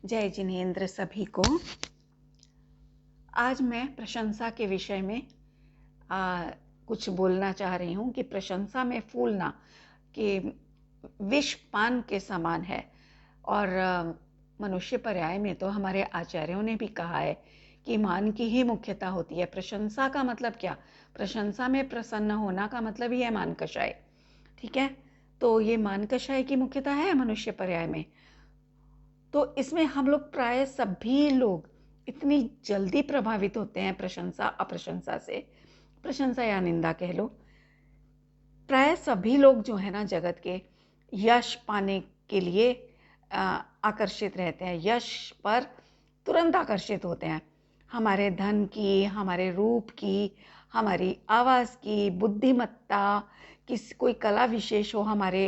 जय जिनेन्द्र सभी को। आज मैं प्रशंसा के विषय में कुछ बोलना चाह रही हूँ कि प्रशंसा में फूलना कि विष पान के समान है। और मनुष्य पर्याय में तो हमारे आचार्यों ने भी कहा है कि मान की ही मुख्यता होती है। प्रशंसा का मतलब क्या? प्रशंसा में प्रसन्न होना का मतलब ही है मान कषाय। ठीक है, तो ये मान कषाय की मुख्यता है मनुष्य पर्याय में। तो इसमें हम लोग प्राय सभी लोग इतनी जल्दी प्रभावित होते हैं प्रशंसा अप्रशंसा से, प्रशंसा या निंदा कह लो। प्राय सभी लोग जो है ना जगत के यश पाने के लिए आकर्षित रहते हैं, यश पर तुरंत आकर्षित होते हैं। हमारे धन की, हमारे रूप की, हमारी आवाज़ की, बुद्धिमत्ता, कोई कला विशेष हो हमारे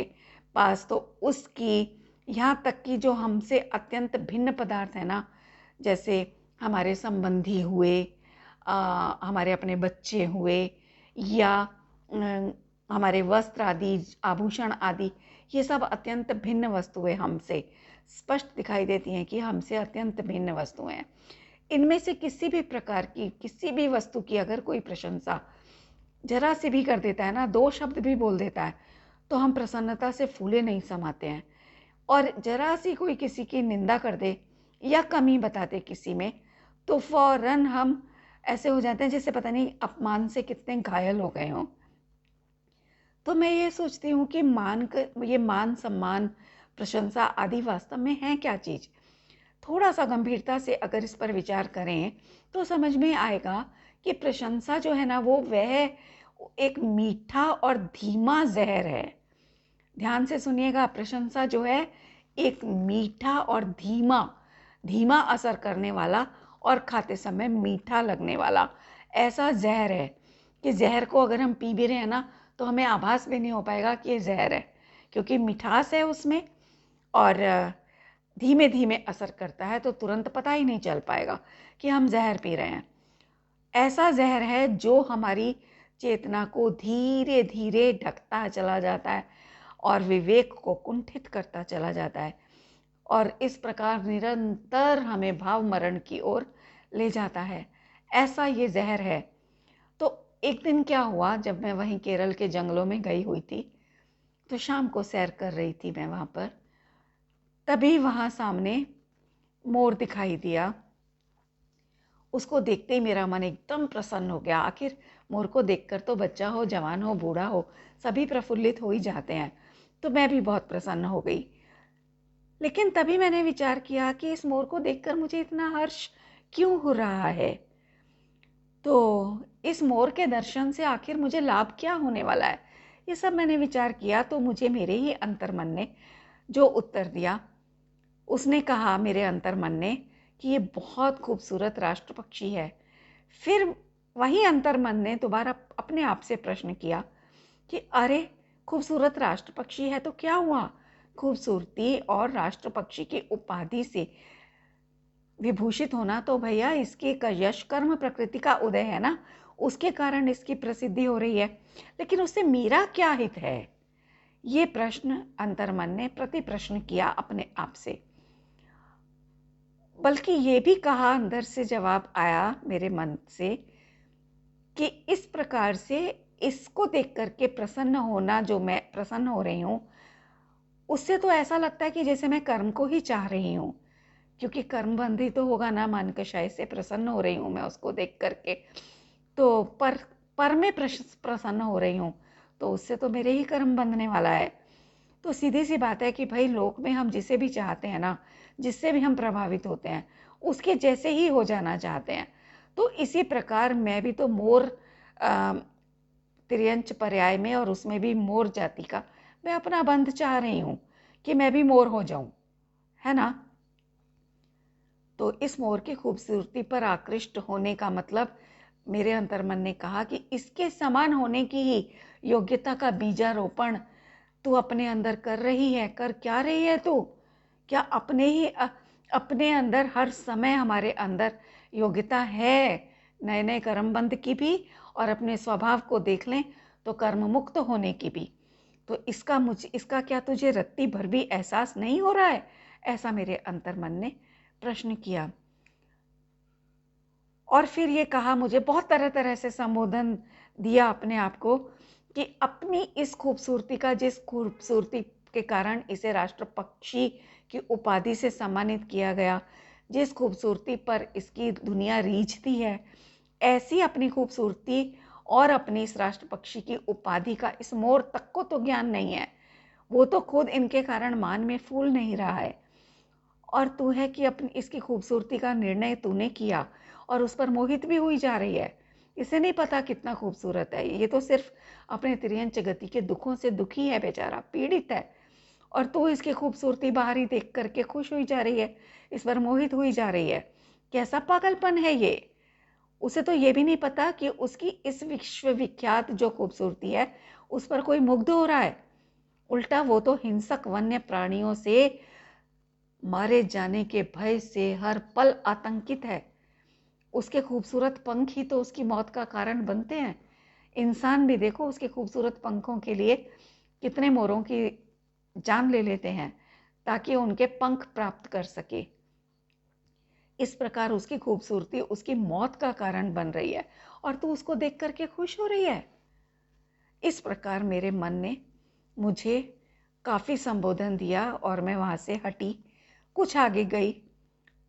पास तो उसकी, यहाँ तक कि जो हमसे अत्यंत भिन्न पदार्थ है ना, जैसे हमारे संबंधी हुए, हमारे अपने बच्चे हुए, या हमारे वस्त्र आदि, आभूषण आदि, ये सब अत्यंत भिन्न वस्तुएं हमसे स्पष्ट दिखाई देती हैं कि हमसे अत्यंत भिन्न वस्तुएं हैं। इनमें से किसी भी प्रकार की, किसी भी वस्तु की अगर कोई प्रशंसा जरा सी भी कर देता है ना, 2 शब्द भी बोल देता है, तो हम प्रसन्नता से फूले नहीं समाते हैं। और जरा सी कोई किसी की निंदा कर दे या कमी बता दे किसी में, तो फौरन हम ऐसे हो जाते हैं जैसे पता नहीं अपमान से कितने घायल हो गए हों। तो मैं ये सोचती हूँ कि ये मान सम्मान, प्रशंसा आदि वास्तव में है क्या चीज़? थोड़ा सा गंभीरता से अगर इस पर विचार करें तो समझ में आएगा कि प्रशंसा जो है ना, वो वह एक मीठा और धीमा जहर है। ध्यान से सुनिएगा, प्रशंसा जो है एक मीठा और धीमा असर करने वाला और खाते समय मीठा लगने वाला ऐसा जहर है कि जहर को अगर हम पी भी रहे हैं ना, तो हमें आभास भी नहीं हो पाएगा कि ये जहर है, क्योंकि मिठास है उसमें और धीमे धीमे असर करता है, तो तुरंत पता ही नहीं चल पाएगा कि हम जहर पी रहे हैं। ऐसा जहर है जो हमारी चेतना को धीरे धीरे ढकता चला जाता है और विवेक को कुंठित करता चला जाता है, और इस प्रकार निरंतर हमें भाव मरण की ओर ले जाता है। ऐसा ये जहर है। तो एक दिन क्या हुआ, जब मैं वहीं केरल के जंगलों में गई हुई थी, तो शाम को सैर कर रही थी मैं वहाँ पर, तभी वहाँ सामने मोर दिखाई दिया। उसको देखते ही मेरा मन एकदम प्रसन्न हो गया। आखिर मोर को देखकर तो बच्चा हो, जवान हो, बूढ़ा हो, सभी प्रफुल्लित हो ही जाते हैं। तो मैं भी बहुत प्रसन्न हो गई। लेकिन तभी मैंने विचार किया कि इस मोर को देखकर मुझे इतना हर्ष क्यों हो रहा है? तो इस मोर के दर्शन से आखिर मुझे लाभ क्या होने वाला है? ये सब मैंने विचार किया तो मुझे मेरे ही अंतर्मन ने जो उत्तर दिया, उसने कहा मेरे अंतर्मन ने कि ये बहुत खूबसूरत राष्ट्र पक्षी है। फिर वही अंतर्मन ने दोबारा अपने आप से प्रश्न किया कि अरे, खूबसूरत राष्ट्र पक्षी है तो क्या हुआ? खूबसूरती और राष्ट्र पक्षी की उपाधि से विभूषित होना तो भैया इसके यश कर्म प्रकृति का उदय है ना, उसके कारण इसकी प्रसिद्धि हो रही है। लेकिन उससे मेरा क्या हित है? ये प्रश्न अंतर्मन ने प्रति प्रश्न किया अपने आप से। बल्कि ये भी कहा, अंदर से जवाब आया मेरे मन से कि इस प्रकार से इसको देख करके प्रसन्न होना, जो मैं प्रसन्न हो रही हूँ, उससे तो ऐसा लगता है कि जैसे मैं कर्म को ही चाह रही हूँ, क्योंकि कर्म बंधी तो होगा ना, मान कषाय से प्रसन्न हो रही हूँ मैं उसको देख करके। तो पर में प्रसन्न हो रही हूँ, तो उससे तो मेरे ही कर्म बंधने वाला है। तो सीधी सी बात है कि भाई लोक में हम जिसे भी चाहते हैं ना, जिससे भी हम प्रभावित होते हैं, उसके जैसे ही हो जाना चाहते हैं। तो इसी प्रकार मैं भी तो मोर तिर्यंच पर्याय में, और उसमें भी मोर जाति का मैं अपना बंध चाह रही हूँ कि मैं भी मोर हो जाऊं, है ना। तो इस मोर की खूबसूरती पर आकृष्ट होने का मतलब, मेरे अंतर्मन ने कहा कि इसके समान होने की ही योग्यता का बीजारोपण तू अपने अंदर कर रही है। कर क्या रही है तू? क्या अपने अंदर हर समय हमारे अंदर योग्यता है नए नए कर्मबंध की भी, और अपने स्वभाव को देख लें तो कर्म मुक्त होने की भी। तो इसका क्या तुझे रत्ती भर भी एहसास नहीं हो रहा है? ऐसा मेरे अंतर्मन ने प्रश्न किया और फिर ये कहा, मुझे बहुत तरह तरह से संबोधन दिया अपने आप को कि अपनी इस खूबसूरती का, जिस खूबसूरती के कारण इसे राष्ट्र पक्षी की उपाधि से सम्मानित किया गया, जिस खूबसूरती पर इसकी दुनिया रीझती है, ऐसी अपनी खूबसूरती और अपनी इस राष्ट्र पक्षी की उपाधि का इस मोर तक को तो ज्ञान नहीं है। वो तो खुद इनके कारण मान में फूल नहीं रहा है, और तू है कि अपनी इसकी खूबसूरती का निर्णय तूने किया और उस पर मोहित भी हुई जा रही है। इसे नहीं पता कितना खूबसूरत है, ये तो सिर्फ अपने तिर्यंच गति के दुखों से दुखी है, बेचारा पीड़ित है, और तू इसकी खूबसूरती बाहरी देख करके खुश हुई जा रही है, इस पर मोहित हुई जा रही है। कैसा पागलपन है ये। उसे तो ये भी नहीं पता कि उसकी इस विश्वविख्यात जो खूबसूरती है उस पर कोई मुग्ध हो रहा है। उल्टा वो तो हिंसक वन्य प्राणियों से मारे जाने के भय से हर पल आतंकित है। उसके खूबसूरत पंख ही तो उसकी मौत का कारण बनते हैं। इंसान भी देखो उसके खूबसूरत पंखों के लिए कितने मोरों की जान ले लेते हैं ताकि उनके पंख प्राप्त कर सके। इस प्रकार उसकी खूबसूरती उसकी मौत का कारण बन रही है और तू उसको देख करके खुश हो रही है। इस प्रकार मेरे मन ने मुझे काफ़ी संबोधन दिया और मैं वहाँ से हटी। कुछ आगे गई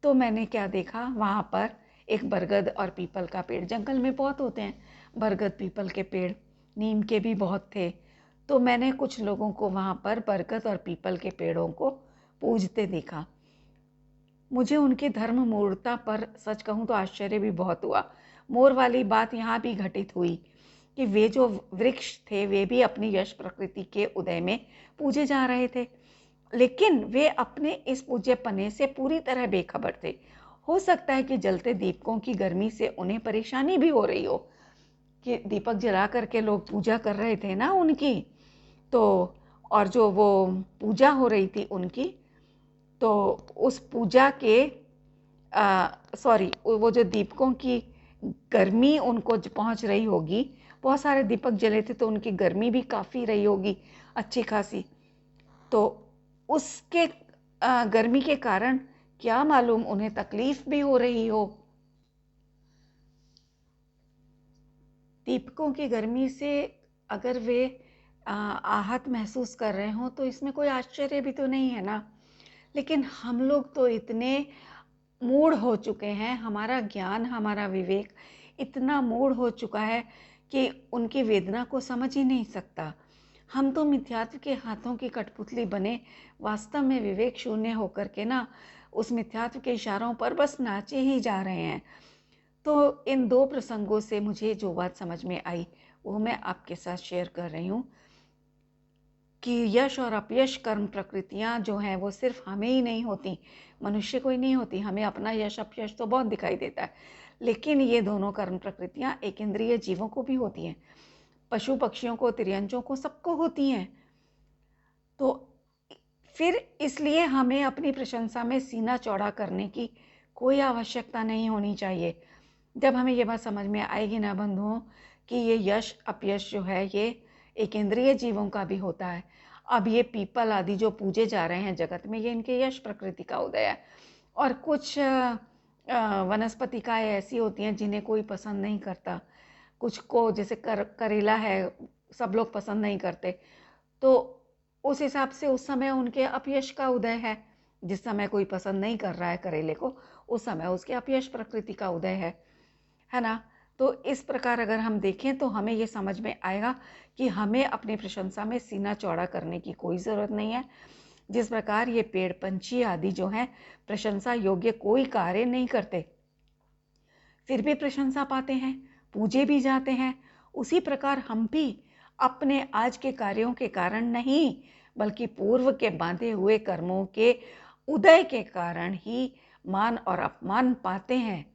तो मैंने क्या देखा, वहाँ पर एक बरगद और पीपल का पेड़, जंगल में बहुत होते हैं बरगद पीपल के पेड़, नीम के भी बहुत थे। तो मैंने कुछ लोगों को वहाँ पर बरगद और पीपल के पेड़ों को पूजते देखा। मुझे उनकी धर्म मूर्खता पर सच कहूँ तो आश्चर्य भी बहुत हुआ। मोर वाली बात यहाँ भी घटित हुई कि वे जो वृक्ष थे वे भी अपनी यश प्रकृति के उदय में पूजे जा रहे थे, लेकिन वे अपने इस पूज्यपने से पूरी तरह बेखबर थे। हो सकता है कि जलते दीपकों की गर्मी से उन्हें परेशानी भी हो रही हो, कि दीपक जला करके लोग पूजा कर रहे थे ना उनकी, तो और जो वो पूजा हो रही थी उनकी, तो उस पूजा के सॉरी, वो जो दीपकों की गर्मी उनको पहुंच रही होगी, बहुत सारे दीपक जले थे तो उनकी गर्मी भी काफ़ी रही होगी अच्छी खासी, तो उसके गर्मी के कारण क्या मालूम उन्हें तकलीफ भी हो रही हो। दीपकों की गर्मी से अगर वे आहत महसूस कर रहे हों तो इसमें कोई आश्चर्य भी तो नहीं है ना। लेकिन हम लोग तो इतने मूढ़ हो चुके हैं, हमारा ज्ञान, हमारा विवेक इतना मूढ़ हो चुका है कि उनकी वेदना को समझ ही नहीं सकता। हम तो मिथ्यात्व के हाथों की कठपुतली बने वास्तव में विवेक शून्य होकर के ना उस मिथ्यात्व के इशारों पर बस नाचे ही जा रहे हैं। तो इन दो प्रसंगों से मुझे जो बात समझ में आई वो मैं आपके साथ शेयर कर रही हूँ कि यश और अपयश कर्म प्रकृतियाँ जो हैं वो सिर्फ हमें ही नहीं होती, मनुष्य को ही नहीं होती। हमें अपना यश अपयश तो बहुत दिखाई देता है, लेकिन ये दोनों कर्म प्रकृतियाँ एक इंद्रिय जीवों को भी होती हैं, पशु पक्षियों को, तिर्यंचों को, सबको होती हैं। तो फिर इसलिए हमें अपनी प्रशंसा में सीना चौड़ा करने की कोई आवश्यकता नहीं होनी चाहिए। जब हमें ये बात समझ में आएगी ना बंधुओं कि ये यश अपयश जो है ये एक इंद्रिय जीवों का भी होता है। अब ये पीपल आदि जो पूजे जा रहे हैं जगत में, ये इनके यश प्रकृति का उदय है। और कुछ वनस्पतिकाएँ ऐसी होती हैं जिन्हें कोई पसंद नहीं करता, कुछ को जैसे करेला है सब लोग पसंद नहीं करते, तो उस हिसाब से उस समय उनके अपयश का उदय है। जिस समय कोई पसंद नहीं कर रहा है करेले को, उस समय उसके अपयश प्रकृति का उदय है ना। तो इस प्रकार अगर हम देखें तो हमें ये समझ में आएगा कि हमें अपनी प्रशंसा में सीना चौड़ा करने की कोई ज़रूरत नहीं है। जिस प्रकार ये पेड़ पंछी आदि जो हैं प्रशंसा योग्य कोई कार्य नहीं करते, फिर भी प्रशंसा पाते हैं, पूजे भी जाते हैं, उसी प्रकार हम भी अपने आज के कार्यों के कारण नहीं बल्कि पूर्व के बांधे हुए कर्मों के उदय के कारण ही मान और अपमान पाते हैं।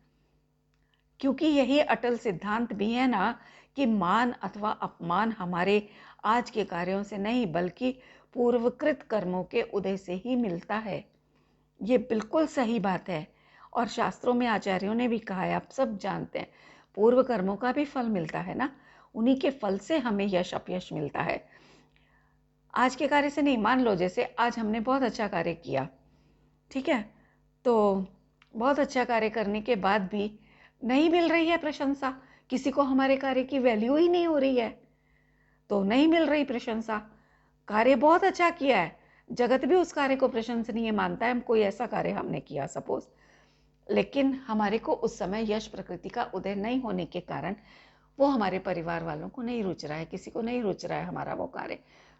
क्योंकि यही अटल सिद्धांत भी है ना कि मान अथवा अपमान हमारे आज के कार्यों से नहीं बल्कि पूर्वकृत कर्मों के उदय से ही मिलता है। ये बिल्कुल सही बात है और शास्त्रों में आचार्यों ने भी कहा है, आप सब जानते हैं, पूर्व कर्मों का भी फल मिलता है ना, उन्हीं के फल से हमें यश अपयश मिलता है, आज के कार्य से नहीं। मान लो जैसे आज हमने बहुत अच्छा कार्य किया, ठीक है, तो बहुत अच्छा कार्य करने के बाद भी नहीं मिल रही है प्रशंसा, किसी को हमारे कार्य की वैल्यू ही नहीं हो रही है, तो नहीं मिल रही प्रशंसा। कार्य बहुत अच्छा किया है, जगत भी उस कार्य को प्रशंसनीय मानता है, कोई ऐसा कार्य हमने किया सपोज, लेकिन हमारे को उस समय यश प्रकृति का उदय नहीं होने के कारण वो हमारे परिवार वालों को नहीं रुच रहा है, किसी को नहीं रुच रहा है हमारा वो कार्य,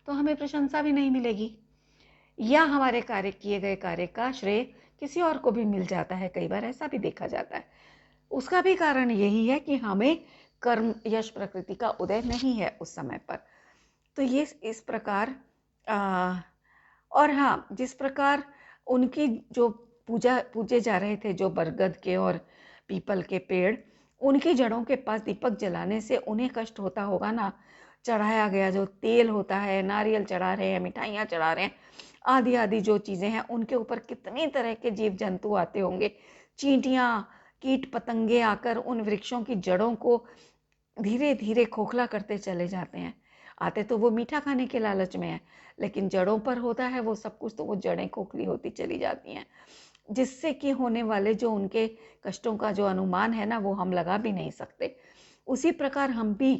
तो हमें प्रशंसा भी नहीं मिलेगी, या हमारे कार्य किए गए कार्य का श्रेय किसी और को भी मिल जाता है, कई बार ऐसा भी देखा जाता है। उसका भी कारण यही है कि हमें कर्म यश प्रकृति का उदय नहीं है उस समय पर। तो ये इस प्रकार और हाँ, जिस प्रकार उनकी जो पूजे जा रहे थे, जो बरगद के और पीपल के पेड़, उनकी जड़ों के पास दीपक जलाने से उन्हें कष्ट होता होगा ना, चढ़ाया गया जो तेल होता है, नारियल चढ़ा रहे हैं, मिठाइयाँ चढ़ा रहे हैं, आदि आदि जो चीज़ें हैं, उनके ऊपर कितनी तरह के जीव जंतु आते होंगे, चींटियाँ, कीट पतंगे आकर उन वृक्षों की जड़ों को धीरे धीरे खोखला करते चले जाते हैं। आते तो वो मीठा खाने के लालच में है, लेकिन जड़ों पर होता है वो सब कुछ, तो वो जड़ें खोखली होती चली जाती हैं, जिससे कि होने वाले जो उनके कष्टों का जो अनुमान है ना, वो हम लगा भी नहीं सकते। उसी प्रकार हम भी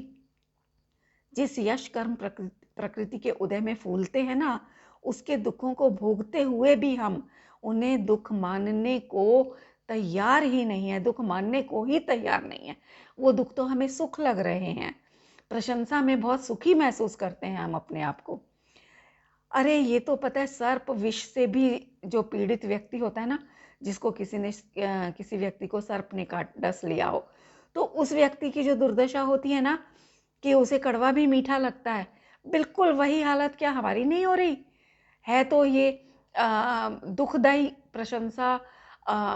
जिस यश कर्म प्रकृति के उदय में फूलते हैं ना, उसके दुखों को भोगते हुए भी हम उन्हें दुख मानने को तैयार ही नहीं है, दुख मानने को ही तैयार नहीं है। वो दुख तो हमें सुख लग रहे हैं, प्रशंसा में बहुत सुखी महसूस करते हैं हम अपने आप को। अरे ये तो पता है, सर्प विष से भी जो पीड़ित व्यक्ति होता है ना, जिसको किसी व्यक्ति को सर्प ने डस लिया हो, तो उस व्यक्ति की जो दुर्दशा होती है ना, कि उसे कड़वा भी मीठा लगता है, बिल्कुल वही हालत क्या हमारी नहीं हो रही है? तो ये दुखदायी प्रशंसा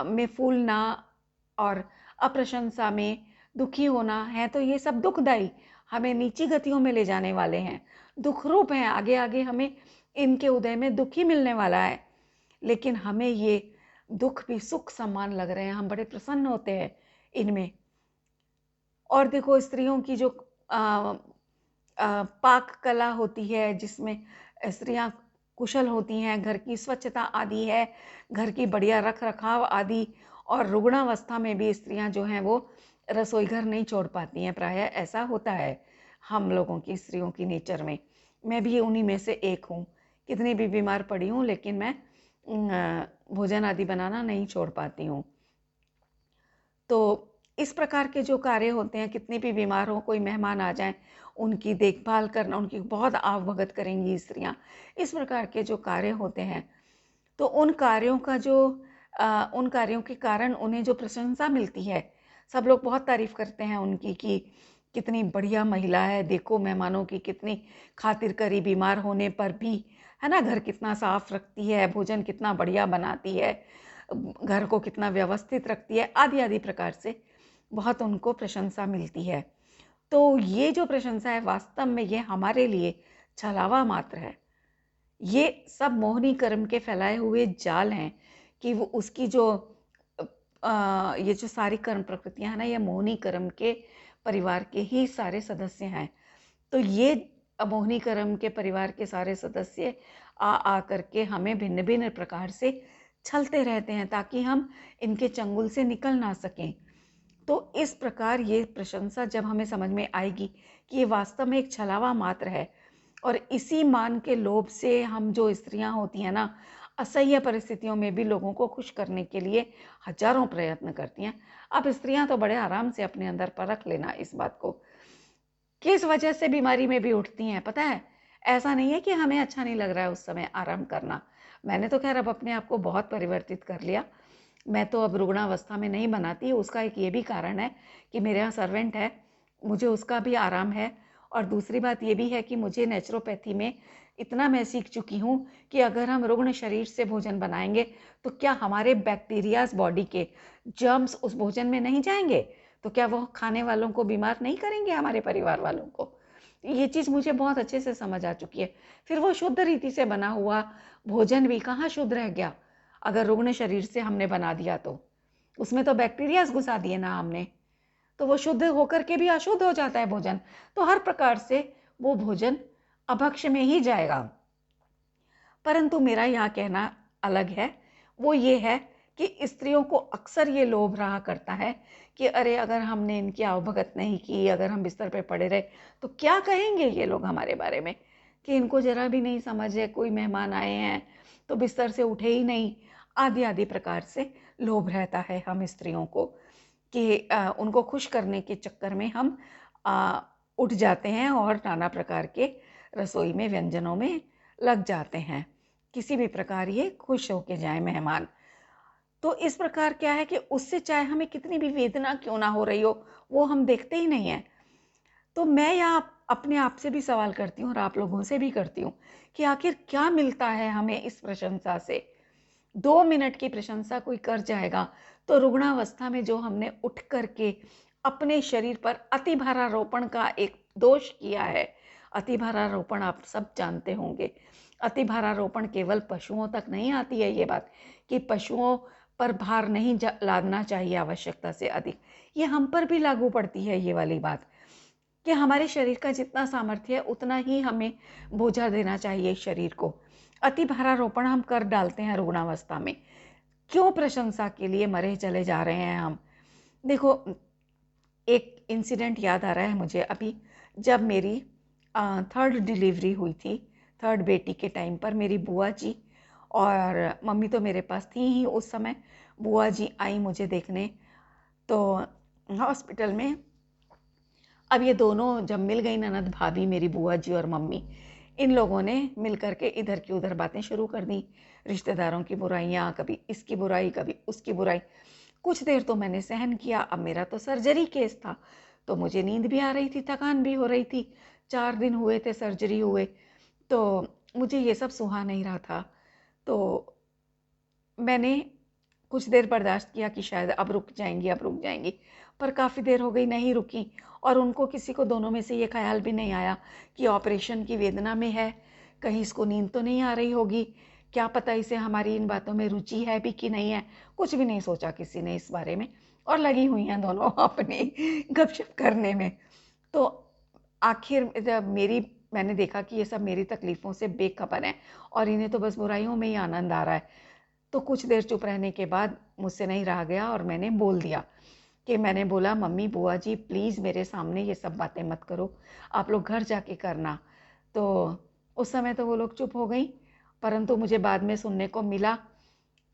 में फूलना और अप्रशंसा में दुखी होना है, तो ये सब दुखदायी, हमें नीची गतियों में ले जाने वाले हैं, दुख रूप हैं, आगे आगे हमें इनके उदय में दुख ही मिलने वाला है। लेकिन हमें ये दुख भी सुख समान लग रहे हैं, हम बड़े प्रसन्न होते हैं इनमें। और देखो स्त्रियों की जो पाक कला होती है, जिसमें स्त्रियां कुशल होती हैं, घर की स्वच्छता आदि है, घर की बढ़िया रख रखाव आदि, और रुग्णावस्था में भी स्त्रियां जो हैं वो रसोई घर नहीं छोड़ पाती हैं, प्रायः ऐसा होता है हम लोगों की स्त्रियों की नेचर में। मैं भी उन्हीं में से एक हूँ, कितनी भी बीमार पड़ी हूँ लेकिन मैं भोजन आदि बनाना नहीं छोड़ पाती हूँ। तो इस प्रकार के जो कार्य होते हैं, कितनी भी बीमार हो, कोई मेहमान आ जाए, उनकी देखभाल करना, उनकी बहुत आवभगत करेंगी स्त्रियां। इस प्रकार के जो कार्य होते हैं, तो उन कार्यों के कारण उन्हें जो प्रशंसा मिलती है, सब लोग बहुत तारीफ करते हैं उनकी कि कितनी बढ़िया महिला है, देखो मेहमानों की कितनी खातिर करी, बीमार होने पर भी, है ना, घर कितना साफ रखती है, भोजन कितना बढ़िया बनाती है, घर को कितना व्यवस्थित रखती है, आदि आदि प्रकार से बहुत उनको प्रशंसा मिलती है। तो ये जो प्रशंसा है, वास्तव में ये हमारे लिए छलावा मात्र है। ये सब मोहिनी कर्म के फैलाए हुए जाल हैं कि वो उसकी जो ये जो सारी कर्म प्रकृतियां हैं ना, ये मोहिनी कर्म के परिवार के ही सारे सदस्य हैं। तो ये मोहिनी कर्म के परिवार के सारे सदस्य आ करके हमें भिन्न भिन्न प्रकार से छलते रहते हैं, ताकि हम इनके चंगुल से निकल ना सकें। तो इस प्रकार ये प्रशंसा जब हमें समझ में आएगी कि ये वास्तव में एक छलावा मात्र है, और इसी मान के लोभ से हम जो स्त्रियां होती हैं ना, असह्य परिस्थितियों में भी लोगों को खुश करने के लिए हजारों प्रयत्न करती हैं। अब स्त्रियां तो बड़े आराम से अपने अंदर परख लेना इस बात को, किस वजह से बीमारी में भी उठती हैं, पता है? ऐसा नहीं है कि हमें अच्छा नहीं लग रहा है उस समय आराम करना। मैंने तो खैर अब अपने आप को बहुत परिवर्तित कर लिया, मैं तो अब रुग्णावस्था में नहीं बनाती। उसका एक ये भी कारण है कि मेरे यहाँ सर्वेंट है, मुझे उसका भी आराम है, और दूसरी बात ये भी है कि मुझे नेचुरोपैथी में इतना मैं सीख चुकी हूँ कि अगर हम रुग्ण शरीर से भोजन बनाएंगे, तो क्या हमारे बैक्टीरियाज, बॉडी के जर्म्स उस भोजन में नहीं जाएंगे? तो क्या वो खाने वालों को बीमार नहीं करेंगे, हमारे परिवार वालों को? ये चीज़ मुझे बहुत अच्छे से समझ आ चुकी है। फिर वो शुद्ध रीति से बना हुआ भोजन भी कहाँ शुद्ध रह गया, अगर रुग्ण शरीर से हमने बना दिया तो? उसमें तो बैक्टीरियाज घुसा दिए ना हमने, तो वो शुद्ध होकर के भी अशुद्ध हो जाता है भोजन। तो हर प्रकार से वो भोजन अभक्ष्य में ही जाएगा। परंतु मेरा यहाँ कहना अलग है, वो ये है कि स्त्रियों को अक्सर ये लोभ रहा करता है कि अरे अगर हमने इनकी आवभगत नहीं की, अगर हम बिस्तर पे पड़े रहे तो क्या कहेंगे ये लोग हमारे बारे में, कि इनको जरा भी नहीं समझ है, कोई मेहमान आए हैं तो बिस्तर से उठे ही नहीं, आदि आदि प्रकार से लोभ रहता है हम स्त्रियों को कि उनको खुश करने के चक्कर में हम उठ जाते हैं और नाना प्रकार के रसोई में व्यंजनों में लग जाते हैं, किसी भी प्रकार ये खुश होके जाए मेहमान। तो इस प्रकार क्या है कि उससे चाहे हमें कितनी भी वेदना क्यों ना हो रही हो, वो हम देखते ही नहीं हैं। तो मैं यहाँ अपने आप से भी सवाल करती हूँ और आप लोगों से भी करती हूँ कि आखिर क्या मिलता है हमें इस प्रशंसा से। 2 मिनट की प्रशंसा कोई कर जाएगा तो रुग्णावस्था में जो हमने उठ करके अपने शरीर पर अति भारारोपण का एक दोष किया है। अति भारारोपण आप सब जानते होंगे। अति भारारोपण केवल पशुओं तक नहीं आती है ये बात कि पशुओं पर भार नहीं लादना चाहिए आवश्यकता से अधिक, ये हम पर भी लागू पड़ती है ये वाली बात कि हमारे शरीर का जितना सामर्थ्य है उतना ही हमें बोझा देना चाहिए शरीर को। अति भारारोपण हम कर डालते हैं रुग्णावस्था में, क्यों प्रशंसा के लिए मरे चले जा रहे हैं हम। देखो, एक इंसिडेंट याद आ रहा है मुझे अभी, जब मेरी 3rd डिलीवरी हुई थी, 3rd बेटी के टाइम पर मेरी बुआ जी और मम्मी तो मेरे पास थी ही उस समय, बुआ जी आई मुझे देखने तो हॉस्पिटल में। अब ये दोनों जब मिल गई, ननद भाभी मेरी बुआ जी और मम्मी, इन लोगों ने मिल करके इधर की उधर बातें शुरू कर दी, रिश्तेदारों की बुराइयाँ, कभी इसकी बुराई कभी उसकी बुराई। कुछ देर तो मैंने सहन किया। अब मेरा तो सर्जरी केस था तो मुझे नींद भी आ रही थी, थकान भी हो रही थी, 4 दिन हुए थे सर्जरी हुए, तो मुझे ये सब सुहा नहीं रहा था। तो मैंने कुछ देर बर्दाश्त किया कि शायद अब रुक जाएंगी, अब रुक जाएंगी, पर काफ़ी देर हो गई, नहीं रुकी। और उनको किसी को दोनों में से ये ख्याल भी नहीं आया कि ऑपरेशन की वेदना में है, कहीं इसको नींद तो नहीं आ रही होगी, क्या पता इसे हमारी इन बातों में रुचि है भी कि नहीं है। कुछ भी नहीं सोचा किसी ने इस बारे में, और लगी हुई हैं दोनों अपनी गपशप करने में। तो आखिर जब मैंने देखा कि ये सब मेरी तकलीफ़ों से बेखबर हैं और इन्हें तो बस बुराइयों में ही आनंद आ रहा है, तो कुछ देर चुप रहने के बाद मुझसे नहीं रहा गया और मैंने बोल दिया कि मैंने बोला, मम्मी बुआ जी प्लीज़ मेरे सामने ये सब बातें मत करो, आप लोग घर जाके करना। तो उस समय तो वो लोग चुप हो गई, परंतु मुझे बाद में सुनने को मिला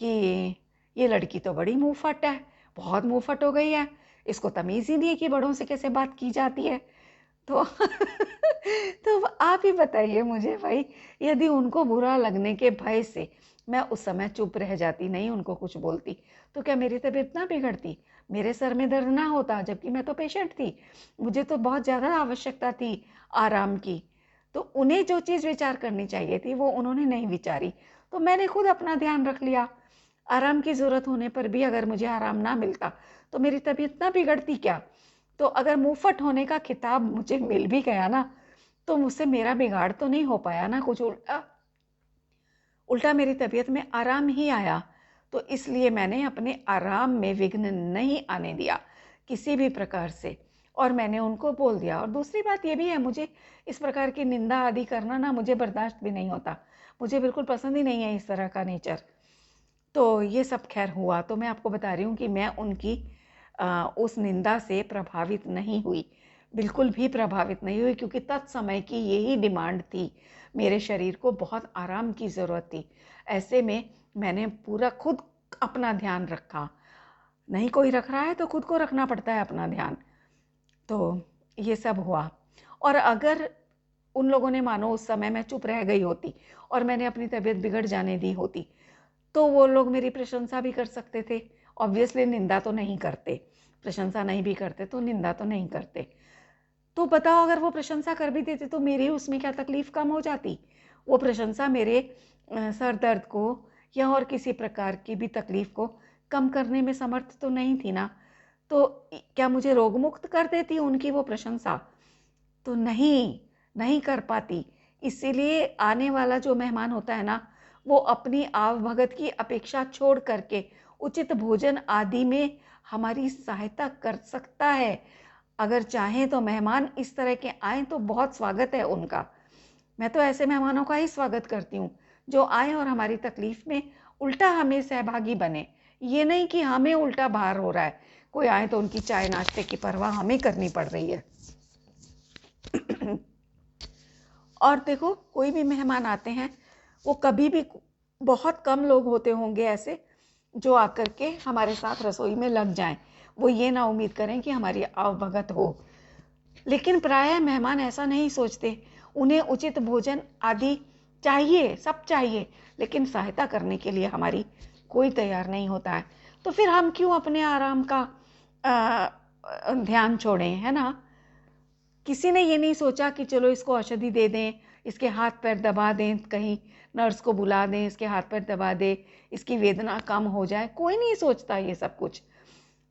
कि ये लड़की तो बड़ी मुँहफट है, बहुत मुँहफट हो गई है, इसको तमीज़ ही नहीं है कि बड़ों से कैसे बात की जाती है। तो तो आप ही बताइए मुझे भाई, यदि उनको बुरा लगने के भय से मैं उस समय चुप रह जाती, नहीं उनको कुछ बोलती, तो क्या मेरी तबीयत ना बिगड़ती, मेरे सर में दर्द ना होता, जबकि मैं तो पेशेंट थी, मुझे तो बहुत ज़्यादा आवश्यकता थी आराम की। तो उन्हें जो चीज़ विचार करनी चाहिए थी वो उन्होंने नहीं विचारी, तो मैंने खुद अपना ध्यान रख लिया। आराम की ज़रूरत होने पर भी अगर मुझे आराम ना मिलता तो मेरी तबीयत ना बिगड़ती क्या। तो अगर मुँहफट होने का खिताब मुझे मिल भी गया ना, तो मुझसे मेरा बिगाड़ तो नहीं हो पाया ना कुछ, उल्टा उल्टा मेरी तबीयत में आराम ही आया। तो इसलिए मैंने अपने आराम में विघ्न नहीं आने दिया किसी भी प्रकार से, और मैंने उनको बोल दिया। और दूसरी बात ये भी है, मुझे इस प्रकार की निंदा आदि करना ना मुझे बर्दाश्त भी नहीं होता, मुझे बिल्कुल पसंद ही नहीं है इस तरह का नेचर। तो ये सब खैर हुआ, तो मैं आपको बता रही हूँ कि मैं उनकी उस निंदा से प्रभावित नहीं हुई, बिल्कुल भी प्रभावित नहीं हुई, क्योंकि तत्समय की यही डिमांड थी, मेरे शरीर को बहुत आराम की ज़रूरत थी। ऐसे में मैंने पूरा खुद अपना ध्यान रखा, नहीं कोई रख रहा है तो खुद को रखना पड़ता है अपना ध्यान। तो ये सब हुआ। और अगर उन लोगों ने मानो उस समय मैं चुप रह गई होती और मैंने अपनी तबीयत बिगड़ जाने दी होती, तो वो लोग मेरी प्रशंसा भी कर सकते थे। ऑब्वियसली निंदा तो नहीं करते, प्रशंसा नहीं भी करते तो निंदा तो नहीं करते। तो बताओ, अगर वो प्रशंसा कर भी देते तो मेरी उसमें क्या तकलीफ़ कम हो जाती। वो प्रशंसा मेरे सर दर्द को या और किसी प्रकार की भी तकलीफ़ को कम करने में समर्थ तो नहीं थी ना। तो क्या मुझे रोग मुक्त कर देती उनकी वो प्रशंसा? तो नहीं, नहीं कर पाती। इसीलिए आने वाला जो मेहमान होता है ना, वो अपनी आवभगत की अपेक्षा छोड़ करके उचित भोजन आदि में हमारी सहायता कर सकता है। अगर चाहें तो मेहमान इस तरह के आएँ तो बहुत स्वागत है उनका। मैं तो ऐसे मेहमानों का ही स्वागत करती हूँ, जो आएँ और हमारी तकलीफ़ में उल्टा हमें सहभागी बने। ये नहीं कि हमें उल्टा भार हो रहा है, कोई आए तो उनकी चाय नाश्ते की परवाह हमें करनी पड़ रही है। और देखो, कोई भी मेहमान आते हैं, वो कभी भी, बहुत कम लोग होते होंगे ऐसे जो आकर के हमारे साथ रसोई में लग जाएं, वो ये ना उम्मीद करें कि हमारी आवभगत हो। लेकिन प्रायः मेहमान ऐसा नहीं सोचते, उन्हें उचित भोजन आदि चाहिए, सब चाहिए, लेकिन सहायता करने के लिए हमारी कोई तैयार नहीं होता है। तो फिर हम क्यों अपने आराम का ध्यान छोड़ें, है ना। किसी ने ये नहीं सोचा कि चलो इसको औषधि दे दें, इसके हाथ पैर दबा दें, कहीं नर्स को बुला दें, इसके हाथ पैर दबा दें, इसकी वेदना कम हो जाए। कोई नहीं सोचता ये सब कुछ।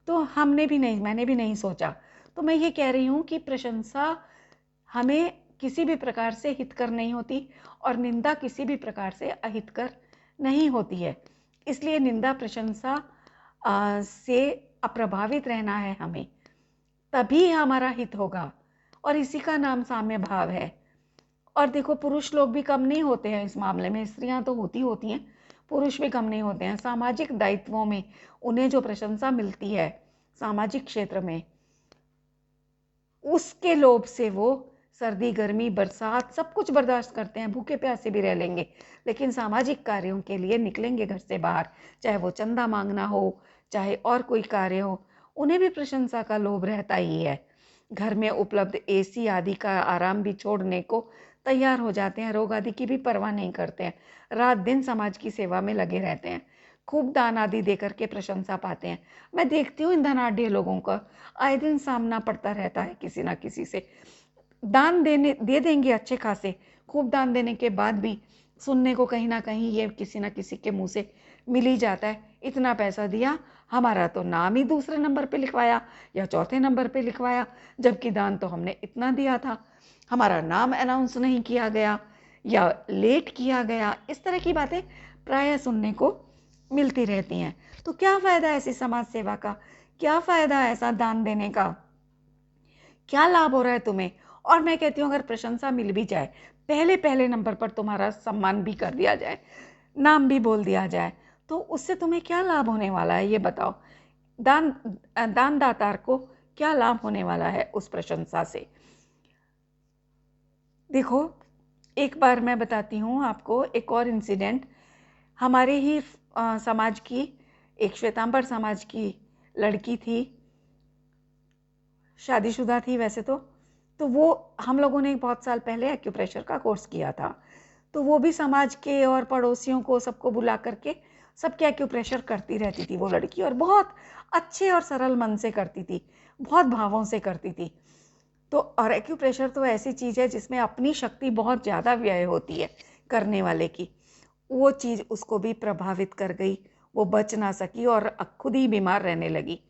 तो मैंने भी नहीं सोचा। तो मैं ये कह रही हूँ कि प्रशंसा हमें किसी भी प्रकार से हितकर नहीं होती और निंदा किसी भी प्रकार से अहितकर नहीं होती है। इसलिए निंदा प्रशंसा से अप्रभावित रहना है हमें, तभी हमारा हित होगा, और इसी का नाम साम्य भाव है। और देखो, पुरुष लोग भी कम नहीं होते हैं इस मामले में, स्त्रियां तो होती हैं, पुरुष भी कम नहीं होते हैं। सामाजिक दायित्वों में उन्हें जो प्रशंसा मिलती है सामाजिक क्षेत्र में, उसके लोभ से वो सर्दी गर्मी बरसात सब कुछ बर्दाश्त करते हैं, भूखे प्यासे भी रह लेंगे, लेकिन सामाजिक कार्यों के लिए निकलेंगे घर से बाहर, चाहे वो चंदा मांगना हो, चाहे और कोई कार्य हो, उन्हें भी प्रशंसा का लोभ रहता ही है। घर में उपलब्ध एसी आदि का आराम भी छोड़ने को तैयार हो जाते हैं, रोग आदि की भी परवाह नहीं करते हैं, रात दिन समाज की सेवा में लगे रहते हैं, खूब दान आदि देकर के प्रशंसा पाते हैं। मैं देखती हूँ इन धनाढ़ लोगों का आए दिन सामना पड़ता रहता है किसी ना किसी से। दान दे देंगे अच्छे खासे, खूब दान देने के बाद भी सुनने को कहीं ना कहीं ये किसी ना किसी के मुंह से मिल ही जाता है, इतना पैसा दिया, हमारा तो नाम ही दूसरे नंबर पे लिखवाया या चौथे नंबर पे लिखवाया, जबकि दान तो हमने इतना दिया था, हमारा नाम अनाउंस नहीं किया गया या लेट किया गया। इस तरह की बातें प्रायः सुनने को मिलती रहती हैं। तो क्या फ़ायदा ऐसी समाज सेवा का, क्या फ़ायदा ऐसा दान देने का, क्या लाभ हो रहा है तुम्हें। और मैं कहती हूँ अगर प्रशंसा मिल भी जाए, पहले नंबर पर तुम्हारा सम्मान भी कर दिया जाए, नाम भी बोल दिया जाए, तो उससे तुम्हें क्या लाभ होने वाला है, ये बताओ। दानदातार को क्या लाभ होने वाला है उस प्रशंसा से। देखो, एक बार मैं बताती हूँ आपको एक और इंसिडेंट। हमारे ही समाज की एक श्वेतांबर समाज की लड़की थी, शादीशुदा थी वैसे तो वो, हम लोगों ने बहुत साल पहले एक्यूप्रेशर का कोर्स किया था, तो वो भी समाज के और पड़ोसियों को सबको बुला करके सबके एक्यूप्रेशर करती रहती थी वो लड़की, और बहुत अच्छे और सरल मन से करती थी, बहुत भावों से करती थी। तो और एक्यूप्रेशर तो ऐसी चीज़ है जिसमें अपनी शक्ति बहुत ज़्यादा व्यय होती है करने वाले की। वो चीज़ उसको भी प्रभावित कर गई, वो बच ना सकी और खुद ही बीमार रहने लगी।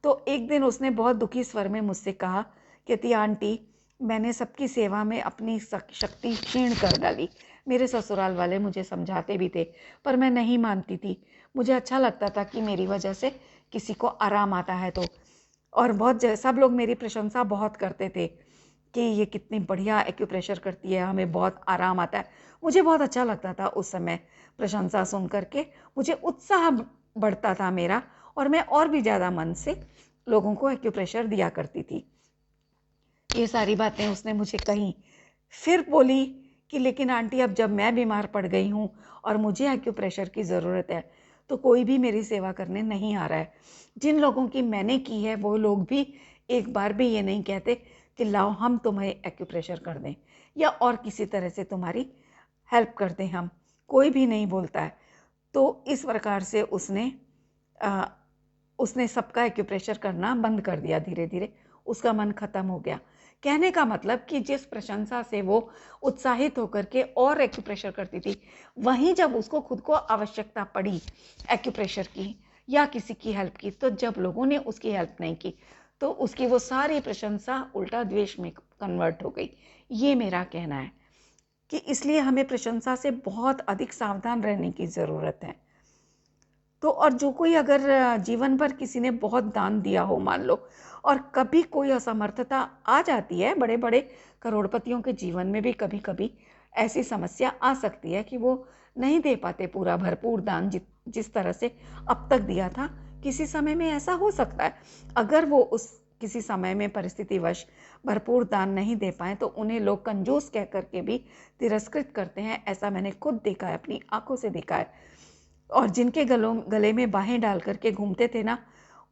तो एक दिन उसने बहुत दुखी स्वर में मुझसे कहा, कहती आंटी, मैंने सबकी सेवा में अपनी शक्ति क्षीण कर डाली। मेरे ससुराल वाले मुझे समझाते भी थे, पर मैं नहीं मानती थी। मुझे अच्छा लगता था कि मेरी वजह से किसी को आराम आता है तो, और सब लोग मेरी प्रशंसा बहुत करते थे कि ये कितनी बढ़िया एक्यूप्रेशर करती है, हमें बहुत आराम आता है। मुझे बहुत अच्छा लगता था उस समय प्रशंसा सुन करके, मुझे उत्साह बढ़ता था मेरा, और मैं और भी ज़्यादा मन से लोगों को एक्यूप्रेशर दिया करती थी। ये सारी बातें उसने मुझे कही। फिर बोली कि लेकिन आंटी, अब जब मैं बीमार पड़ गई हूँ और मुझे एक्यूप्रेशर की ज़रूरत है, तो कोई भी मेरी सेवा करने नहीं आ रहा है। जिन लोगों की मैंने की है वो लोग भी एक बार भी ये नहीं कहते कि लाओ हम तुम्हें एक्यूप्रेशर कर दें या और किसी तरह से तुम्हारी हेल्प कर दें, हम कोई भी नहीं बोलता है। तो इस प्रकार से उसने सबका एक्यूप्रेशर करना बंद कर दिया। धीरे धीरे उसका मन खत्म हो गया। कहने का मतलब कि जिस प्रशंसा से वो उत्साहित होकर के और एक्यूप्रेशर करती थी, वहीं जब उसको खुद को आवश्यकता पड़ी एक्यूप्रेशर की या किसी की हेल्प की, तो जब लोगों ने उसकी हेल्प नहीं की, तो उसकी वो सारी प्रशंसा उल्टा द्वेष में कन्वर्ट हो गई। ये मेरा कहना है कि इसलिए हमें प्रशंसा से बहुत अधिक सावधान रहने की ज़रूरत है। तो और जो कोई अगर जीवन भर किसी ने बहुत दान दिया हो मान लो, और कभी कोई असमर्थता आ जाती है, बड़े बड़े करोड़पतियों के जीवन में भी कभी कभी ऐसी समस्या आ सकती है कि वो नहीं दे पाते पूरा भरपूर दान जिस तरह से अब तक दिया था, किसी समय में ऐसा हो सकता है। अगर वो उस किसी समय में परिस्थितिवश भरपूर दान नहीं दे पाए तो उन्हें लोग कंजूस कह करके भी तिरस्कृत करते हैं। ऐसा मैंने खुद देखा है, अपनी आंखों से देखा है। और जिनके गले में बाहें डाल करके घूमते थे ना,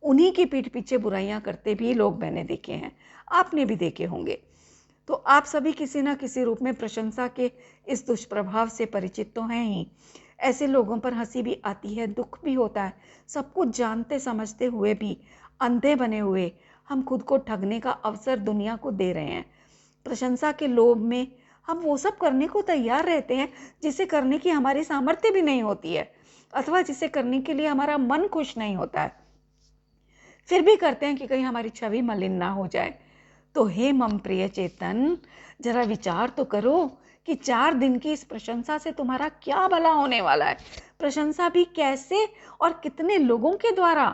उन्हीं की पीठ पीछे बुराइयां करते भी लोग मैंने देखे हैं, आपने भी देखे होंगे। तो आप सभी किसी ना किसी रूप में प्रशंसा के इस दुष्प्रभाव से परिचित तो हैं ही। ऐसे लोगों पर हंसी भी आती है, दुख भी होता है। सब कुछ जानते समझते हुए भी अंधे बने हुए हम खुद को ठगने का अवसर दुनिया को दे रहे हैं। प्रशंसा के लोभ में हम वो सब करने को तैयार रहते हैं जिसे करने की हमारी सामर्थ्य भी नहीं होती है, अथवा जिसे करने के लिए हमारा मन खुश नहीं होता है। फिर भी करते हैं कि कहीं हमारी छवि मलिन ना हो जाए। तो हे मम प्रिय चेतन, जरा विचार तो करो कि 4 दिन की इस प्रशंसा से तुम्हारा क्या भला होने वाला है। प्रशंसा भी कैसे और कितने लोगों के द्वारा,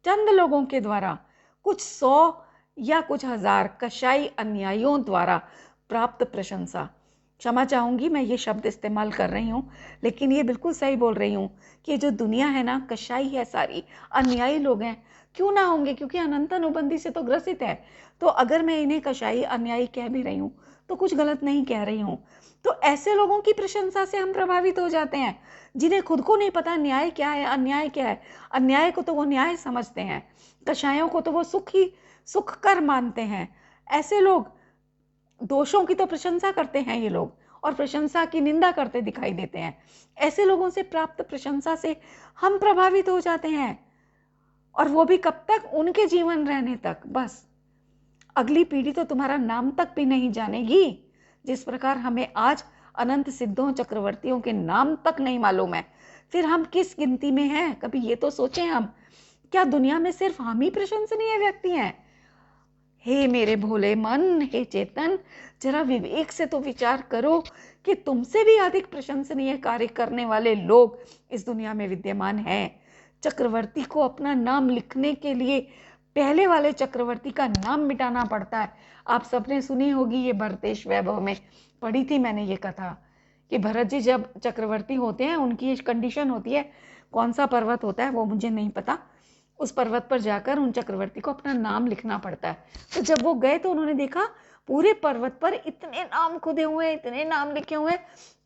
चंद लोगों के द्वारा, कुछ 100 या कुछ 1000 कशाई अन्यायियों द्वारा प्राप्त प्रशंसा। क्षमा चाहूंगी मैं ये शब्द इस्तेमाल कर रही हूँ, लेकिन ये बिल्कुल सही बोल रही हूँ कि जो दुनिया है ना, कशाई है, सारी अन्यायी लोग हैं। क्यों ना होंगे, क्योंकि अनंत अनुबंधी से तो ग्रसित है। तो अगर मैं इन्हें कशाई अन्यायी कह भी रही हूँ तो कुछ गलत नहीं कह रही हूँ। तो ऐसे लोगों की प्रशंसा से हम प्रभावित हो जाते हैं जिन्हें खुद को नहीं पता न्याय क्या है, अन्याय क्या है। अन्याय को तो वो न्याय समझते हैं, कषायों को तो वो सुख कर मानते हैं। ऐसे लोग, दोषों की तो प्रशंसा करते हैं ये लोग, और प्रशंसा की निंदा करते दिखाई देते हैं। ऐसे लोगों से प्राप्त प्रशंसा से हम प्रभावित हो जाते हैं, और वो भी कब तक? उनके जीवन रहने तक। बस अगली पीढ़ी तो तुम्हारा नाम तक भी नहीं जानेगी। जिस प्रकार हमें आज अनंत सिद्धों चक्रवर्तियों के नाम तक नहीं मालूम है, फिर हम किस गिनती में हैं? कभी ये तो सोचें हम। क्या दुनिया में सिर्फ हम ही प्रशंसनीय व्यक्ति हैं? हे मेरे भोले मन, हे चेतन, जरा विवेक से तो विचार करो कि तुमसे भी अधिक प्रशंसनीय कार्य करने वाले लोग इस दुनिया में विद्यमान हैं। चक्रवर्ती को अपना नाम लिखने के लिए पहले वाले चक्रवर्ती का नाम मिटाना पड़ता है। आप सबने सुनी होगी ये भरतेश वैभव में, पढ़ी थी मैंने ये कथा, कि भरत जी जब चक्रवर्ती होते हैं उनकी कंडीशन होती है, कौन सा पर्वत होता है वो मुझे नहीं पता, उस पर्वत पर जाकर उन चक्रवर्ती को अपना नाम लिखना पड़ता है। तो जब वो गए तो उन्होंने देखा पूरे पर्वत पर इतने नाम खुदे हुए, इतने नाम लिखे हुए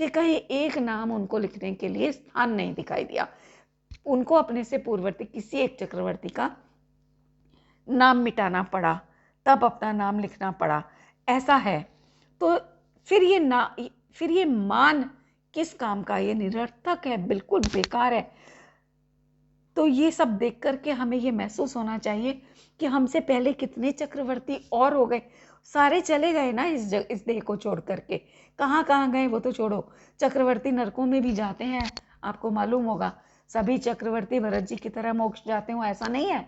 कि कहीं एक नाम उनको लिखने के लिए स्थान नहीं दिखाई दिया। उनको अपने से पूर्ववर्ती किसी एक चक्रवर्ती का नाम मिटाना पड़ा, तब अपना नाम लिखना पड़ा। ऐसा है। तो फिर ये मान किस काम का? ये निरर्थक है, बिल्कुल बेकार है। तो ये सब देख करके हमें ये महसूस होना चाहिए कि हमसे पहले कितने चक्रवर्ती और हो गए। सारे चले गए ना इस देह को छोड़ करके। कहाँ कहाँ गए वो तो छोड़ो, चक्रवर्ती नरकों में भी जाते हैं, आपको मालूम होगा। सभी चक्रवर्ती भरत जी की तरह मोक्ष जाते हो ऐसा नहीं है।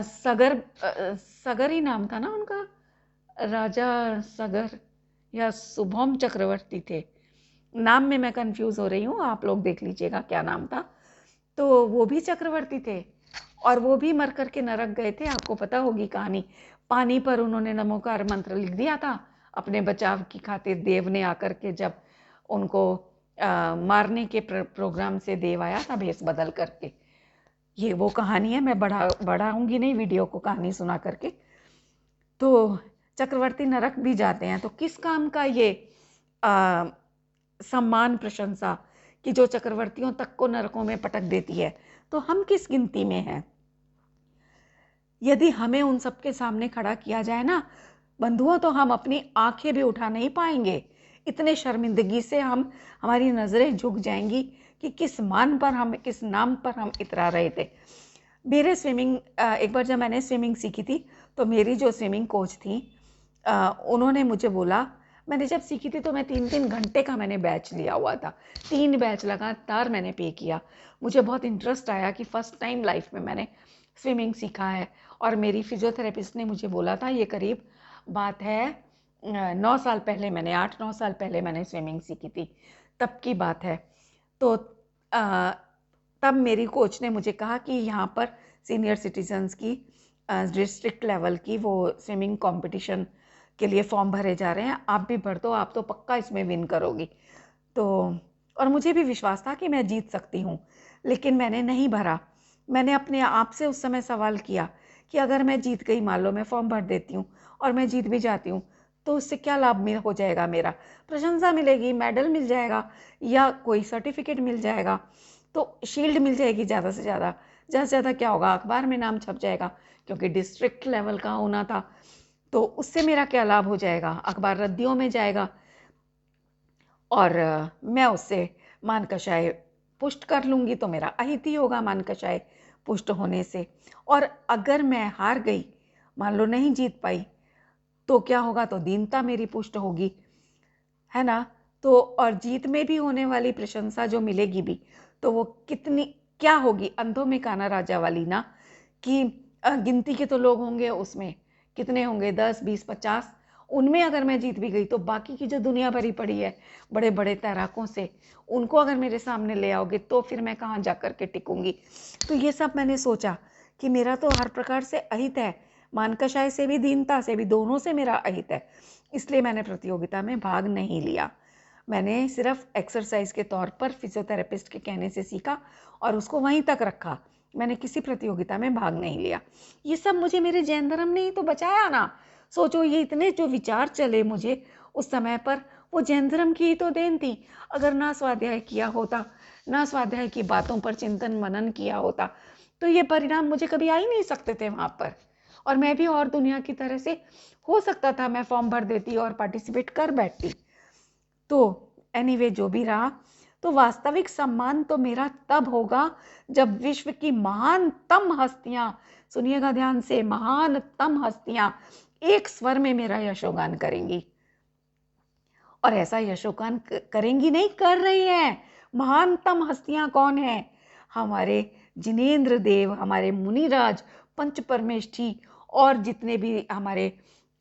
सगर ही नाम था ना उनका, राजा सगर या शुभम चक्रवर्ती थे। नाम में मैं कंफ्यूज हो रही हूँ, आप लोग देख लीजिएगा क्या नाम था। तो वो भी चक्रवर्ती थे और वो भी मर करके नरक गए थे। आपको पता होगी कहानी। पानी पर उन्होंने नमोकार मंत्र लिख दिया था अपने बचाव की खातिर। देव ने आकर के जब उनको मारने के प्रोग्राम से देव आया था भेष बदल करके। ये वो कहानी है, मैं बढ़ाऊंगी नहीं वीडियो को कहानी सुना करके। तो चक्रवर्ती नरक भी जाते हैं, तो किस काम का ये सम्मान प्रशंसा कि जो चक्रवर्तियों तक को नरकों में पटक देती है। तो हम किस गिनती में हैं? यदि हमें उन सबके सामने खड़ा किया जाए ना बंधुओं, तो हम अपनी आंखें भी उठा नहीं पाएंगे। इतने शर्मिंदगी से हमारी नजरें झुक जाएंगी कि किस नाम पर हम इतरा रहे थे। मेरे एक बार जब मैंने स्विमिंग सीखी थी तो मेरी जो स्विमिंग कोच थी, उन्होंने मुझे बोला, मैंने जब सीखी थी तो मैं 3-3 घंटे का मैंने बैच लिया हुआ था, 3 बैच लगातार मैंने पे किया। मुझे बहुत इंटरेस्ट आया कि फर्स्ट टाइम लाइफ में मैंने स्विमिंग सीखा है। और मेरी फिजियोथेरेपिस्ट ने मुझे बोला था, ये करीब बात है 9 साल पहले, मैंने 8-9 साल पहले मैंने स्विमिंग सीखी थी, तब की बात है। तो तब मेरी कोच ने मुझे कहा कि यहाँ पर सीनियर सिटीजन्स की डिस्ट्रिक्ट लेवल की वो स्विमिंग कंपटीशन के लिए फॉर्म भरे जा रहे हैं, आप भी भर दो, आप तो पक्का इसमें विन करोगी। तो और मुझे भी विश्वास था कि मैं जीत सकती हूँ। लेकिन मैंने नहीं भरा। मैंने अपने आप से उस समय सवाल किया कि अगर मैं जीत गई, मान लो मैं फॉर्म भर देती हूँ और मैं जीत भी जाती हूँ, तो उससे क्या लाभ हो जाएगा मेरा? प्रशंसा मिलेगी, मेडल मिल जाएगा या कोई सर्टिफिकेट मिल जाएगा, तो शील्ड मिल जाएगी ज़्यादा से ज़्यादा क्या होगा, अखबार में नाम छप जाएगा, क्योंकि डिस्ट्रिक्ट लेवल का होना था। तो उससे मेरा क्या लाभ हो जाएगा? अखबार रद्दियों में जाएगा और मैं उससे मान कषाय पुष्ट कर लूँगी, तो मेरा अहित ही होगा मान कषाय पुष्ट होने से। और अगर मैं हार गई, मान लो नहीं जीत पाई, तो क्या होगा? तो दीनता मेरी पुष्ट होगी, है ना? तो और जीत में भी होने वाली प्रशंसा जो मिलेगी भी, तो वो कितनी क्या होगी? अंधों में काना राजा वाली ना, कि गिनती के तो लोग होंगे, उसमें कितने होंगे? 10, 20, 50। उनमें अगर मैं जीत भी गई, तो बाकी की जो दुनिया भरी पड़ी है बड़े बड़े तैराकों से, उनको अगर मेरे सामने ले आओगे, तो फिर मैं कहाँ जा कर के टिकूंगी? तो ये सब मैंने सोचा कि मेरा तो हर प्रकार से अहित है, मानकशाय से भी, दीनता से भी, दोनों से मेरा अहित है। इसलिए मैंने प्रतियोगिता में भाग नहीं लिया। मैंने सिर्फ एक्सरसाइज के तौर पर फिजियोथेरेपिस्ट के कहने से सीखा और उसको वहीं तक रखा। मैंने किसी प्रतियोगिता में भाग नहीं लिया। ये सब मुझे मेरे जैन धर्म ने ही तो बचाया ना। सोचो, ये इतने जो विचार चले मुझे उस समय पर, वो जैन धर्म की ही तो देन थी। अगर ना स्वाध्याय किया होता, ना स्वाध्याय की बातों पर चिंतन मनन किया होता, तो ये परिणाम मुझे कभी आ ही नहीं सकते थे वहाँ पर। और मैं भी और दुनिया की तरह से हो सकता था, मैं फॉर्म भर देती और पार्टिसिपेट कर बैठती। तो एनीवे, जो भी रहा, तो वास्तविक सम्मान तो मेरा तब होगा जब विश्व की महानतम हस्तियां, सुनिएगा ध्यान से, महानतम हस्तियां एक स्वर में मेरा यशोगान करेंगी। और ऐसा यशोगान करेंगी नहीं, कर रही हैं। महानतम हस्तियां कौन है? हमारे जिनेंद्र देव, हमारे मुनिराज, पंच परमेष्ठी, और जितने भी हमारे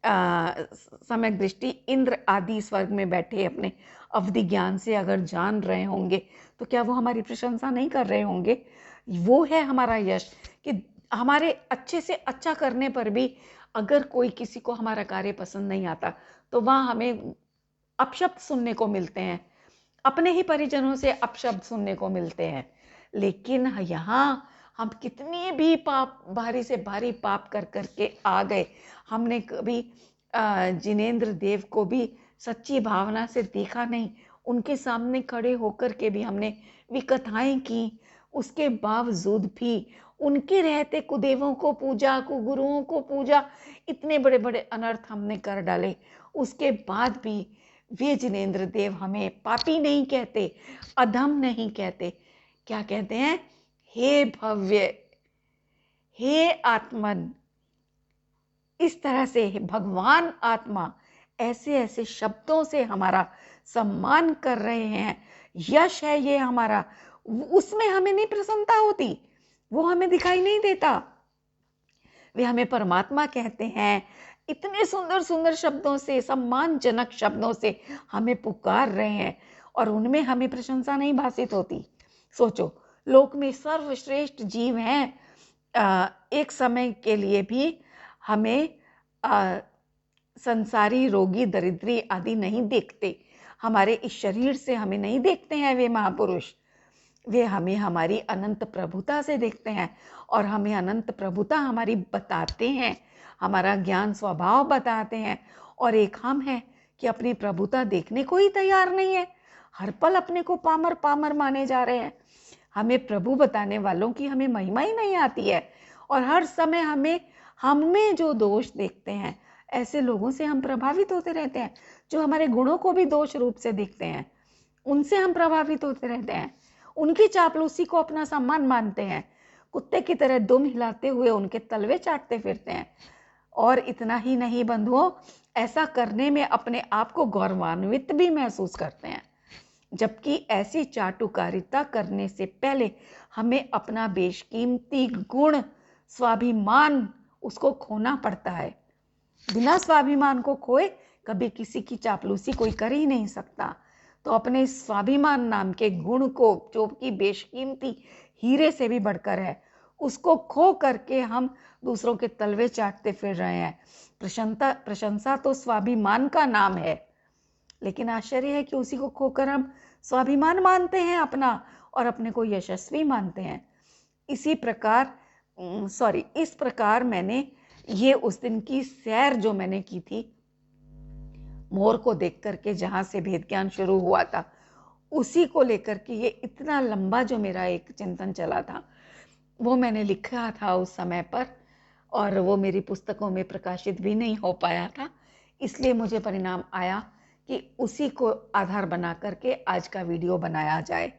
सम्यक दृष्टि इंद्र आदि स्वर्ग में बैठे अपने अवधि ज्ञान से अगर जान रहे होंगे, तो क्या वो हमारी प्रशंसा नहीं कर रहे होंगे? वो है हमारा यश, कि हमारे अच्छे से अच्छा करने पर भी अगर कोई किसी को हमारा कार्य पसंद नहीं आता, तो वहाँ हमें अपशब्द सुनने को मिलते हैं, अपने ही परिजनों से अपशब्द सुनने को मिलते हैं। लेकिन यहाँ हम कितनी भी पाप, भारी से भारी पाप कर करके आ गए, हमने कभी जिनेंद्र देव को भी सच्ची भावना से देखा नहीं। उनके सामने खड़े होकर के भी हमने विकथाएं की, उसके बावजूद भी उनके रहते कुदेवों को पूजा, कुगुरुओं को पूजा, इतने बड़े बड़े अनर्थ हमने कर डाले। उसके बाद भी वे जिनेंद्र देव हमें पापी नहीं कहते, अधम नहीं कहते। क्या कहते हैं? हे भव्य, हे आत्मन, इस तरह से भगवान आत्मा, ऐसे ऐसे शब्दों से हमारा सम्मान कर रहे हैं। यश है ये हमारा, उसमें हमें नहीं प्रसन्नता होती, वो हमें दिखाई नहीं देता। वे हमें परमात्मा कहते हैं, इतने सुंदर सुंदर शब्दों से, सम्मानजनक शब्दों से हमें पुकार रहे हैं, और उनमें हमें प्रशंसा नहीं भासित होती। सोचो, लोक में सर्वश्रेष्ठ जीव हैं, एक समय के लिए भी हमें संसारी, रोगी, दरिद्री आदि नहीं देखते, हमारे इस शरीर से हमें नहीं देखते हैं वे महापुरुष। वे हमें हमारी अनंत प्रभुता से देखते हैं, और हमें अनंत प्रभुता हमारी बताते हैं, हमारा ज्ञान स्वभाव बताते हैं। और एक हम हैं कि अपनी प्रभुता देखने को ही तैयार नहीं है, हर पल अपने को पामर पामर माने जा रहे हैं। हमें प्रभु बताने वालों की हमें महिमा ही नहीं आती है, और हर समय हमें जो दोष देखते हैं, ऐसे लोगों से हम प्रभावित होते रहते हैं, जो हमारे गुणों को भी दोष रूप से देखते हैं, उनसे हम प्रभावित होते रहते हैं, उनकी चापलूसी को अपना सम्मान मानते हैं, कुत्ते की तरह दुम हिलाते हुए उनके तलवे चाटते फिरते हैं। और इतना ही नहीं बंधुओं, ऐसा करने में अपने आप को गौरवान्वित भी महसूस करते हैं, जबकि ऐसी चाटुकारिता करने से पहले हमें अपना बेशकीमती गुण स्वाभिमान, उसको खोना पड़ता है। बिना स्वाभिमान को खोए कभी किसी की चापलूसी कोई कर ही नहीं सकता। तो अपने स्वाभिमान नाम के गुण को, जो कि बेशकीमती हीरे से भी बढ़कर है, उसको खो करके हम दूसरों के तलवे चाटते फिर रहे हैं। प्रशंसा तो स्वाभिमान का नाम है, लेकिन आश्चर्य है कि उसी को खोकर हम स्वाभिमान मानते हैं अपना, और अपने को यशस्वी मानते हैं। इसी प्रकार इस प्रकार मैंने ये उस दिन की सैर जो मैंने की थी मोर को देख करके, जहाँ से भेद ज्ञान शुरू हुआ था, उसी को लेकर के ये इतना लंबा जो मेरा एक चिंतन चला था वो मैंने लिखा था उस समय पर, और वो मेरी पुस्तकों में प्रकाशित भी नहीं हो पाया था। इसलिए मुझे परिणाम आया कि उसी को आधार बना करके आज का वीडियो बनाया जाए।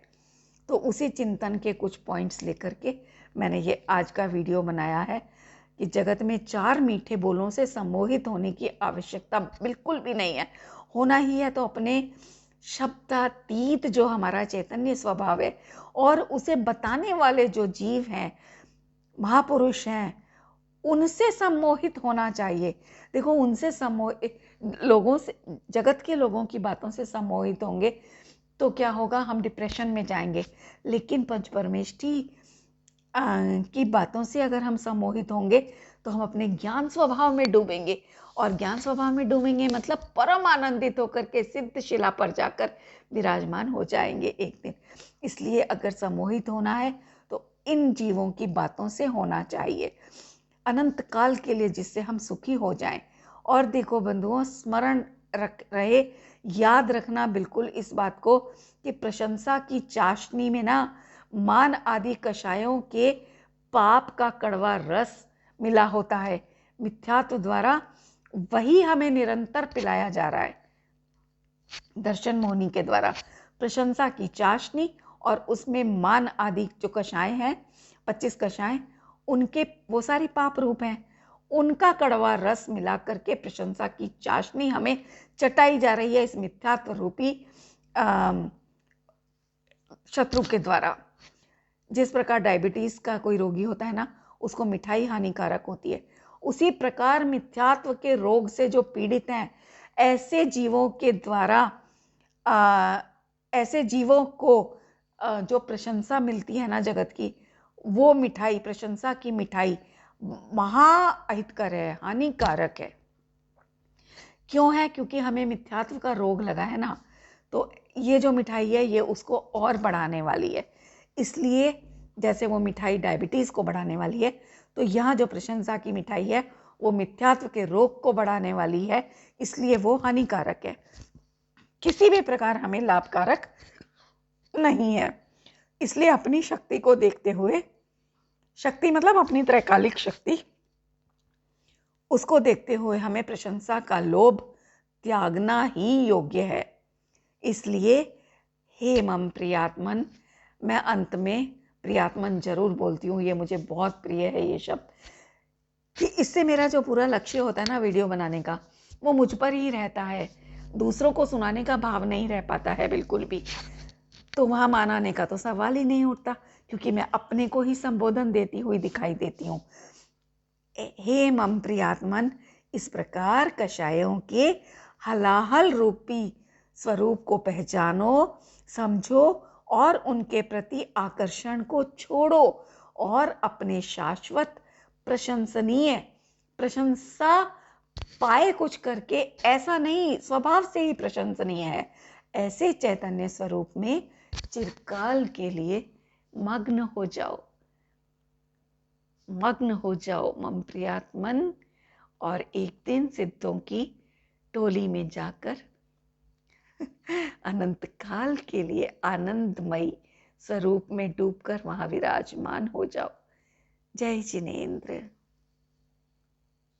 तो उसी चिंतन के कुछ पॉइंट्स लेकर के मैंने ये आज का वीडियो बनाया है कि जगत में 4 मीठे बोलों से सम्मोहित होने की आवश्यकता बिल्कुल भी नहीं है। होना ही है तो अपने शब्दातीत जो हमारा चैतन्य स्वभाव है और उसे बताने वाले जो जीव हैं, महापुरुष हैं, उनसे सम्मोहित होना चाहिए। देखो, उनसे सम्मोहित लोगों से, जगत के लोगों की बातों से सम्मोहित होंगे तो क्या होगा, हम डिप्रेशन में जाएंगे। लेकिन पंच परमेष्ठी की बातों से अगर हम सम्मोहित होंगे तो हम अपने ज्ञान स्वभाव में डूबेंगे, और ज्ञान स्वभाव में डूबेंगे मतलब परम आनंदित होकर के सिद्ध शिला पर जाकर विराजमान हो जाएंगे एक दिन। इसलिए अगर सम्मोहित होना है तो इन जीवों की बातों से होना चाहिए, अनंत काल के लिए, जिससे हम सुखी हो जाएं। और देखो बंधुओं, स्मरण रहे, याद रखना बिल्कुल इस बात को कि प्रशंसा की चाशनी में ना मान आदि कषायों के पाप का कड़वा रस मिला होता है। मिथ्यात्व द्वारा वही हमें निरंतर पिलाया जा रहा है, दर्शन मोहिनी के द्वारा। प्रशंसा की चाशनी और उसमें मान आदि जो कषाय हैं, 25 कषाय, उनके वो सारी पाप रूप हैं, उनका कड़वा रस मिला करके प्रशंसा की चाशनी हमें चटाई जा रही है इस मिथ्यात्व रूपी शत्रु के द्वारा। जिस प्रकार डायबिटीज का कोई रोगी होता है ना, उसको मिठाई हानिकारक होती है, उसी प्रकार मिथ्यात्व के रोग से जो पीड़ित हैं, ऐसे जीवों के द्वारा ऐसे जीवों को जो प्रशंसा मिलती है ना जगत की, वो मिठाई, प्रशंसा की मिठाई महाअहितकर है, हानिकारक है। क्यों है? क्योंकि हमें मिथ्यात्व का रोग लगा है ना, तो ये जो मिठाई है ये उसको और बढ़ाने वाली है। इसलिए जैसे वो मिठाई डायबिटीज को बढ़ाने वाली है, तो यहाँ जो प्रशंसा की मिठाई है वो मिथ्यात्व के रोग को बढ़ाने वाली है, इसलिए वो हानिकारक है, किसी भी प्रकार हमें लाभकारक नहीं है। इसलिए अपनी शक्ति को देखते हुए, शक्ति मतलब अपनी त्रैकालिक शक्ति, उसको देखते हुए हमें प्रशंसा का लोभ त्यागना ही योग्य है। इसलिए हे मम प्रियात्मन, मैं अंत में प्रियात्मन जरूर बोलती हूँ, ये मुझे बहुत प्रिय है ये शब्द, कि इससे मेरा जो पूरा लक्ष्य होता है ना वीडियो बनाने का, वो मुझ पर ही रहता है, दूसरों को सुनाने का भाव नहीं रह पाता है बिल्कुल भी। तो वहाँ मानाने का तो सवाल ही नहीं उठता, क्योंकि मैं अपने को ही संबोधन देती हुई दिखाई देती हूँ। हे मम प्रियात्मन, इस प्रकार कषायों के हलाहल रूपी स्वरूप को पहचानो, समझो और उनके प्रति आकर्षण को छोड़ो, और अपने शाश्वत प्रशंसनीय प्रशंसा पाए कुछ करके, ऐसा नहीं, स्वभाव से ही प्रशंसनीय है, ऐसे चैतन्य स्वरूप में चिरकाल के लिए मग्न हो जाओ, मग्न हो जाओ मम प्रियात्मन, और एक दिन सिद्धों की टोली में जाकर अनंत काल के लिए आनंदमयी स्वरूप में डूबकर वहां विराजमान हो जाओ। जय जिनेंद्र।